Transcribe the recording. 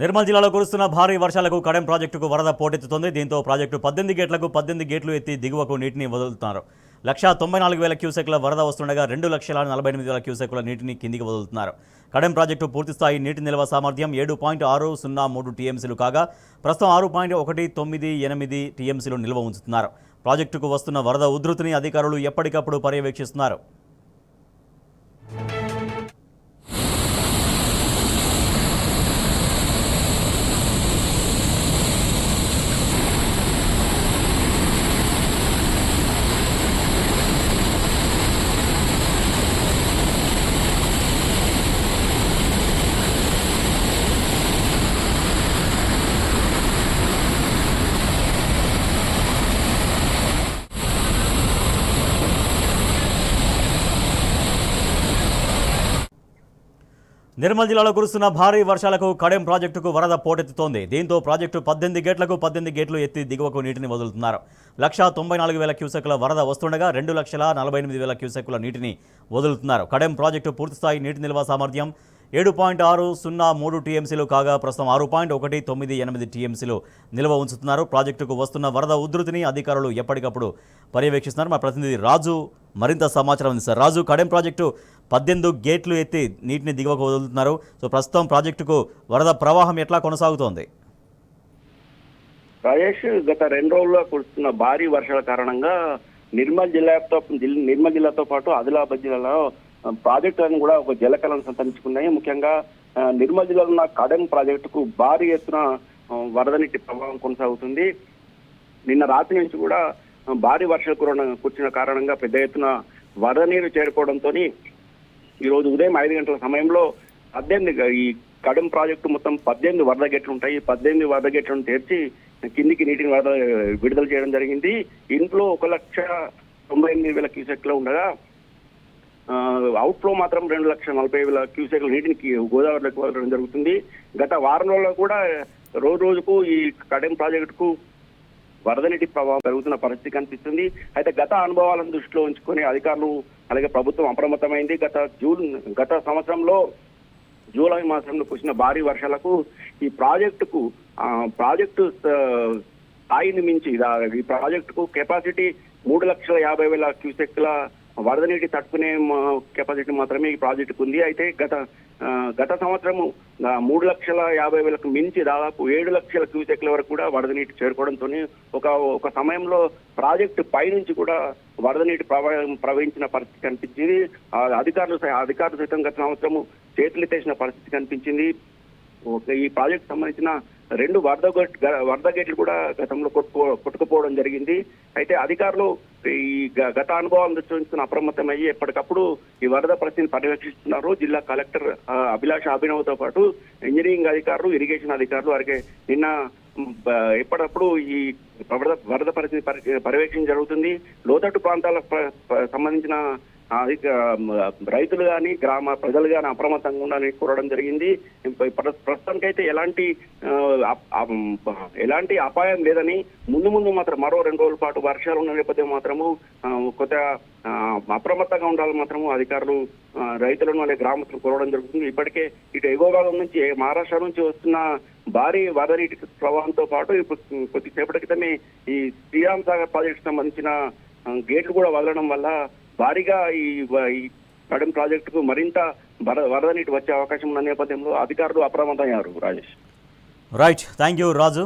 నిర్మల్ జిల్లాలో కురుస్తున్న భారీ వర్షాలకు కడెం ప్రాజెక్టుకు వరద పోటెత్తుతోంది. దీంతో ప్రాజెక్టు 18 గేట్లకు 18 గేట్లు ఎత్తి దిగువకు నీటిని వదులుతున్నారు. 194,000 క్యూసెక్ల వరద వస్తుండగా 2,48,000 క్యూసెక్ల నీటిని కిందికి వదులుతున్నారు. కడెం ప్రాజెక్టు పూర్తిస్థాయి నీటి నిల్వ సామర్థ్యం 7.603 టీఎంసీలు కాగా ప్రస్తుతం 6.198 టీఎంసీలు నిల్వ ఉంచుతున్నారు. ప్రాజెక్టుకు వస్తున్న వరద ఉధృతిని అధికారులు ఎప్పటికప్పుడు పర్యవేక్షిస్తున్నారు. నిర్మల్ జిల్లాలో కురుస్తున్న భారీ వర్షాలకు కడెం ప్రాజెక్టుకు వరద పోటెత్తుతోంది. దీంతో ప్రాజెక్టు 18 గేట్లకు 18 గేట్లు ఎత్తి దిగువకు నీటిని వదులుతున్నారు. 194,000 క్యూసెక్ల వరద వస్తుండగా 2,48,000 క్యూసెక్ల నీటిని వదులుతున్నారు. కడెం ప్రాజెక్టు పూర్తిస్థాయి నీటి నిల్వ సామర్థ్యం 7.603 టీఎంసీలు కాగా ప్రస్తుతం 6.198 టీఎంసీలు నిల్వ ఉంచుతున్నారు. ప్రాజెక్టుకు వస్తున్న వరద ఉధృతిని అధికారులు ఎప్పటికప్పుడు పర్యవేక్షిస్తున్నారు. మా ప్రతినిధి రాజు మరింత సమాచారం ఉంది. సార్ రాజు, కడెం ప్రాజెక్టు 18 గేట్లు ఎత్తి నీటిని దిగువకు వదులుతున్నారు. సో ప్రస్తుతం ప్రాజెక్టుకు వరద ప్రవాహం ఎట్లా కొనసాగుతోంది? రాజేష్, గత 2 రోజులుగా కురుస్తున్న భారీ వర్షాల కారణంగా నిర్మల్ జిల్లాతో పాటు ఆదిలాబాద్ జిల్లాలో ప్రాజెక్టులను కూడా ఒక జలకలను సంతరించుకున్నాయి. ముఖ్యంగా నిర్మల్ జిల్లాలో ఉన్న కడెం ప్రాజెక్టుకు భారీ ఎత్తున వరద నీటి ప్రవాహం కొనసాగుతుంది. నిన్న రాత్రి నుంచి కూడా భారీ వర్షాలు కురిసిన కారణంగా పెద్ద ఎత్తున వరద నీరు చేరుకోవడంతో ఈ రోజు ఉదయం 5 గంటల సమయంలో 18 ఈ కడెం ప్రాజెక్టు మొత్తం 18 వరద గేట్లు ఉంటాయి. 18 వరద గేట్లను తెరిచి కిందికి నీటిని విడుదల చేయడం జరిగింది. ఇంట్లో 1,98,000 క్యూసెక్లు ఉండగా అవుట్ఫ్లో మాత్రం 2,40,000 క్యూసెక్ల నీటిని గోదావరిలోకి వదలడం జరుగుతుంది. గత వారం రోజుల్లో కూడా రోజుకు ఈ కడెం ప్రాజెక్టుకు వరద నీటి ప్రవాహం పెరుగుతున్న పరిస్థితి కనిపిస్తుంది. అయితే గత అనుభవాలను దృష్టిలో ఉంచుకొని అధికారులు అలాగే ప్రభుత్వం అప్రమత్తమైంది. గత సంవత్సరంలో జూలై మాసంలో కురిసిన భారీ వర్షాలకు ఈ ప్రాజెక్టు స్థాయిని మించి ఈ ప్రాజెక్టుకు కెపాసిటీ 3,50,000 క్యూసెక్ల వరద నీటి తట్టుకునే కెపాసిటీ మాత్రమే ఈ ప్రాజెక్టుకు ఉంది. అయితే గత సంవత్సరము 3,50,000కు మించి దాదాపు 7,00,000 క్యూసెక్ల వరకు కూడా వరద నీటి చేరుకోవడంతో ఒక సమయంలో ప్రాజెక్టు పైనుంచి కూడా వరద నీటి ప్రవహించిన పరిస్థితి కనిపించింది. అధికారులు సైతం గత సంవత్సరము చేతులెత్తేసిన పరిస్థితి కనిపించింది. ఈ ప్రాజెక్టు సంబంధించిన 2 వరద గేట్లు కూడా గతంలో కొట్టుకుపోవడం జరిగింది. అయితే అధికారులు ఈ గత అనుభవం దృష్టి అప్రమత్తమయ్యి ఎప్పటికప్పుడు ఈ వరద పరిస్థితిని పర్యవేక్షిస్తున్నారు. జిల్లా కలెక్టర్ అభిలాష్ అభినవ్తో పాటు ఇంజనీరింగ్ అధికారులు, ఇరిగేషన్ అధికారులు వారికి నిన్న ఎప్పటికప్పుడు ఈ వరద పరిస్థితి పర్యవేక్షణ జరుగుతుంది. లోతట్టు ప్రాంతాలకు సంబంధించిన రైతులు కానీ గ్రామ ప్రజలు కానీ అప్రమత్తంగా ఉండాలని కోరడం జరిగింది. ప్రస్తుతానికైతే ఎలాంటి అపాయం లేదని, ముందు మాత్రం మరో 2 రోజుల పాటు వర్షాలు ఉన్న నేపథ్యం మాత్రము కొత్త అప్రమత్తంగా ఉండాలని మాత్రము అధికారులు రైతులను అలాగే గ్రామస్తులు కోరడం జరుగుతుంది. ఇప్పటికే ఇటు ఎగువ భాగం నుంచి మహారాష్ట్ర నుంచి వస్తున్న భారీ వరద నీటి ప్రవాహంతో పాటు ఇప్పుడు కొద్దిసేపటి క్రితమే ఈ శ్రీరామ్ సాగర్ ప్రాజెక్టు సంబంధించిన గేట్లు కూడా వదలడం వల్ల భారీగా ఈ కడెం ప్రాజెక్టుకు మరింత వరద నీటి వచ్చే అవకాశం ఉన్న నేపథ్యంలో అధికారులు అప్రమత్తమయ్యారు. Rajesh, right, thank you Raju.